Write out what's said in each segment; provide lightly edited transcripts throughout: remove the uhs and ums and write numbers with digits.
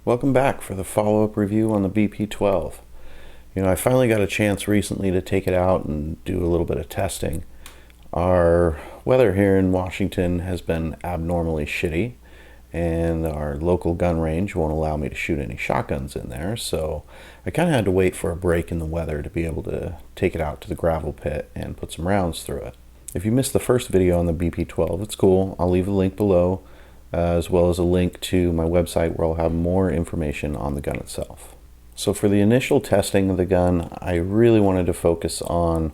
Welcome back for the follow-up review on the BP-12. I finally got a chance recently to take it out and do a little bit of testing. Our weather here in Washington has been abnormally shitty, and our local gun range won't allow me to shoot any shotguns in there, so I kind of had to wait for a break in the weather to be able to take it out to the gravel pit and put some rounds through it. If you missed the first video on the BP-12, it's cool. I'll leave a link below, as well as a link to my website where I'll have more information on the gun itself. So for the initial testing of the gun, I really wanted to focus on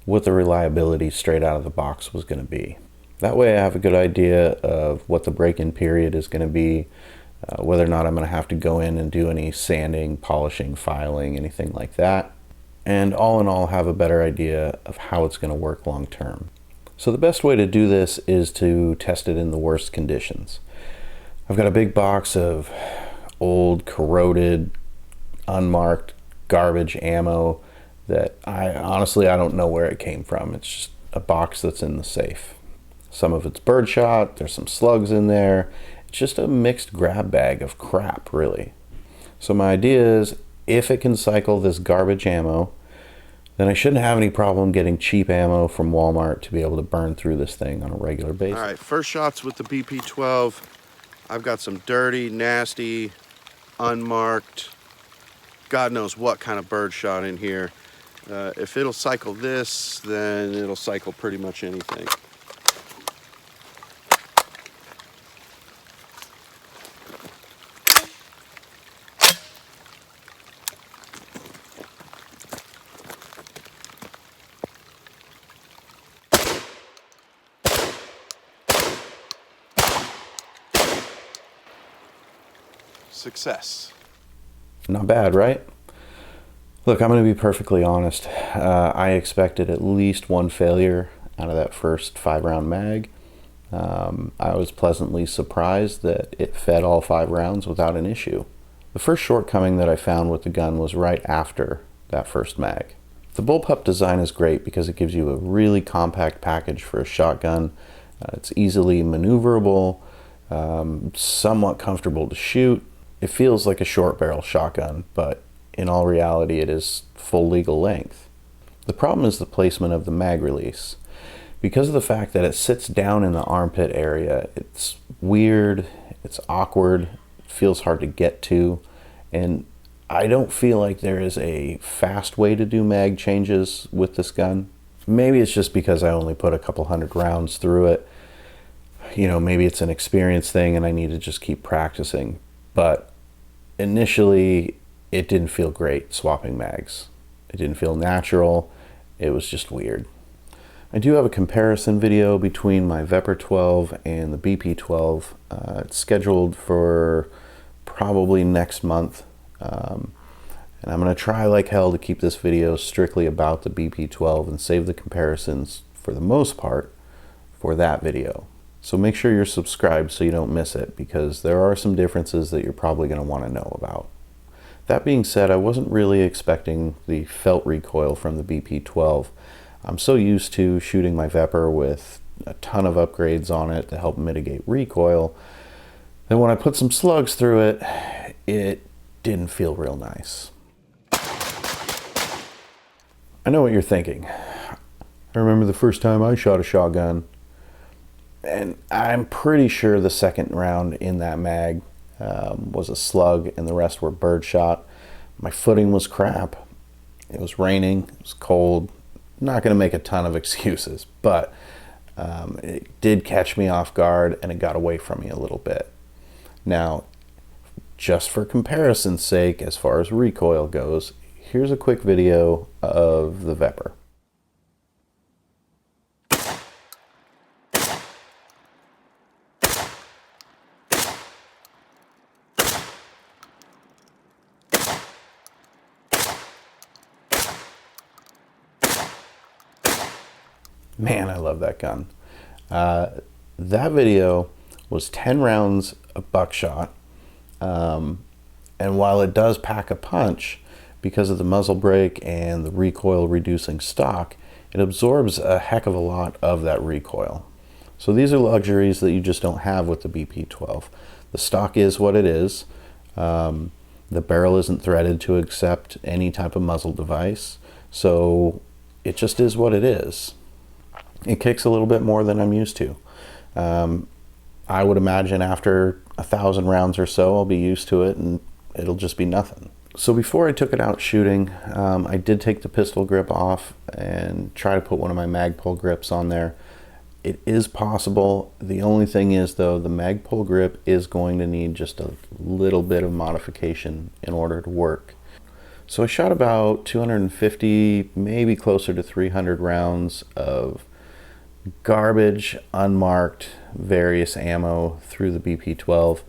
what the reliability straight out of the box was going to be. That way I have a good idea of what the break-in period is going to be, whether or not I'm going to have to go in and do any sanding, polishing, filing, anything like that. And all in all, have a better idea of how it's going to work long term. So the best way to do this is to test it in the worst conditions. I've got a big box of old, corroded, unmarked garbage ammo that I don't know where it came from. It's just a box that's in the safe. Some of it's birdshot, there's some slugs in there. It's just a mixed grab bag of crap, really. So my idea is, if it can cycle this garbage ammo, then I shouldn't have any problem getting cheap ammo from Walmart to be able to burn through this thing on a regular basis. All right, first shots with the BP-12. I've got some dirty, nasty, unmarked, God knows what kind of birdshot in here. If it'll cycle this, then it'll cycle pretty much anything. Success. Not bad, right? Look, I'm going to be perfectly honest. I expected at least one failure out of that first 5-round mag. I was pleasantly surprised that it fed all 5 rounds without an issue. The first shortcoming that I found with the gun was right after that first mag. The Bullpup design is great because it gives you a really compact package for a shotgun. It's easily maneuverable, somewhat comfortable to shoot. It feels like a short barrel shotgun, but in all reality it is full legal length. The problem is the placement of the mag release. Because of the fact that it sits down in the armpit area, it's weird, it's awkward, it feels hard to get to, and I don't feel like there is a fast way to do mag changes with this gun. Maybe it's just because I only put a couple hundred rounds through it. Maybe it's an experience thing and I need to just keep practicing. But initially, it didn't feel great swapping mags. It didn't feel natural. It was just weird. I do have a comparison video between my VEPR-12 and the BP-12. It's scheduled for probably next month. And I'm going to try like hell to keep this video strictly about the BP-12 and save the comparisons, for the most part, for that video. So make sure you're subscribed so you don't miss it, because there are some differences that you're probably going to want to know about. That being said, I wasn't really expecting the felt recoil from the BP-12. I'm so used to shooting my VEPR with a ton of upgrades on it to help mitigate recoil that when I put some slugs through it, it didn't feel real nice. I know what you're thinking. I remember the first time I shot a shotgun, and I'm pretty sure the second round in that mag was a slug and the rest were birdshot. My footing was crap. It was raining, it was cold. Not going to make a ton of excuses, but it did catch me off guard and it got away from me a little bit. Now, just for comparison's sake, as far as recoil goes, here's a quick video of the VEPR. Man, I love that gun. That video was 10 rounds of buckshot, and while it does pack a punch, because of the muzzle brake and the recoil reducing stock, it absorbs a heck of a lot of that recoil. So these are luxuries that you just don't have with the BP-12. The stock is what it is. The barrel isn't threaded to accept any type of muzzle device, so it just is what it is. It kicks a little bit more than I'm used to. I would imagine after 1,000 rounds or so, I'll be used to it and it'll just be nothing. So before I took it out shooting, I did take the pistol grip off and try to put one of my Magpul grips on there. It is possible. The only thing is, though, the Magpul grip is going to need just a little bit of modification in order to work. So I shot about 250, maybe closer to 300 rounds of garbage, unmarked, various ammo through the BP-12.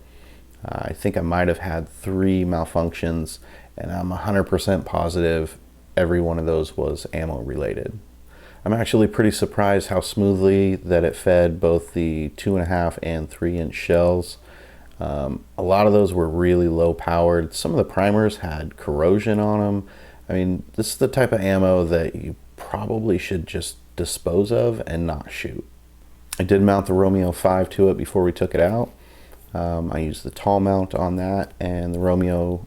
I think I might have had 3 malfunctions, and I'm 100% positive every one of those was ammo related. I'm actually pretty surprised how smoothly that it fed both the 2.5 and 3-inch shells. A lot of those were really low powered. Some of the primers had corrosion on them. I mean, this is the type of ammo that you probably should just dispose of and not shoot. I did mount the Romeo 5 to it before we took it out. I used the tall mount on that, and the Romeo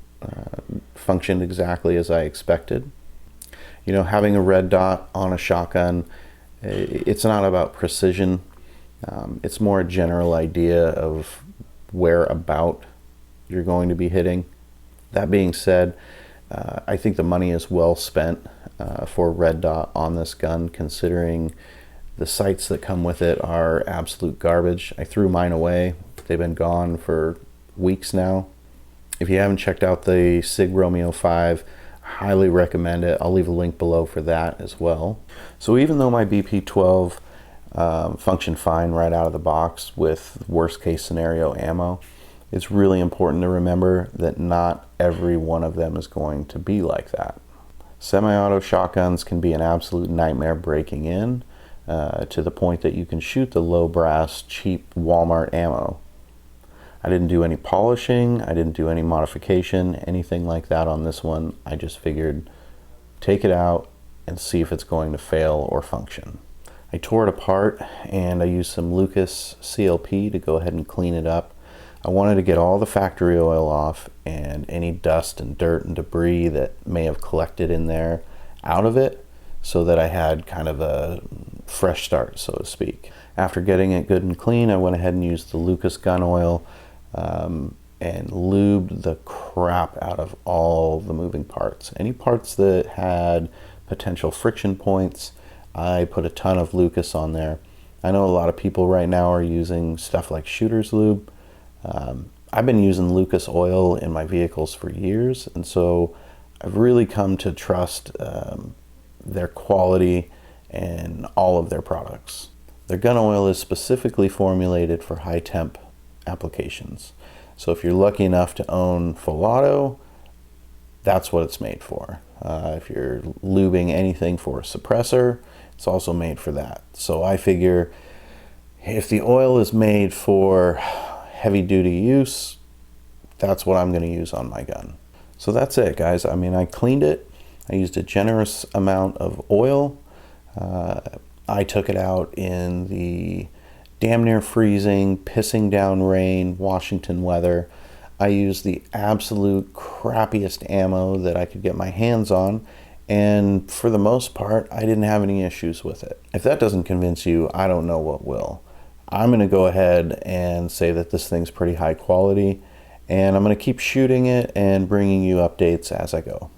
functioned exactly as I expected. You know, having a red dot on a shotgun, it's not about precision. It's more a general idea of where about you're going to be hitting. That being said, I think the money is well spent for a red dot on this gun, considering the sights that come with it are absolute garbage. I threw mine away. They've been gone for weeks now. If you haven't checked out the SIG Romeo 5, highly recommend it. I'll leave a link below for that as well. So even though my BP-12 functioned fine right out of the box with worst case scenario ammo, it's really important to remember that not every one of them is going to be like that. Semi-auto shotguns can be an absolute nightmare breaking in, to the point that you can shoot the low brass, cheap Walmart ammo. I didn't do any polishing, I didn't do any modification, anything like that on this one. I just figured take it out and see if it's going to fail or function. I tore it apart and I used some Lucas CLP to go ahead and clean it up. I wanted to get all the factory oil off and any dust and dirt and debris that may have collected in there out of it, so that I had kind of a fresh start, so to speak. After getting it good and clean, I went ahead and used the Lucas gun oil and lubed the crap out of all the moving parts. Any parts that had potential friction points, I put a ton of Lucas on there. I know a lot of people right now are using stuff like shooter's lube. I've been using Lucas oil in my vehicles for years, and so I've really come to trust their quality and all of their products. Their gun oil is specifically formulated for high temp applications. So if you're lucky enough to own full auto, that's what it's made for. If you're lubing anything for a suppressor, it's also made for that. So I figure if the oil is made for heavy duty use, that's what I'm going to use on my gun. So that's it, guys. I mean, I cleaned it. I used a generous amount of oil. I took it out in the damn near freezing, pissing down rain, Washington weather. I used the absolute crappiest ammo that I could get my hands on, and for the most part, I didn't have any issues with it. If that doesn't convince you, I don't know what will. I'm going to go ahead and say that this thing's pretty high quality, and I'm going to keep shooting it and bringing you updates as I go.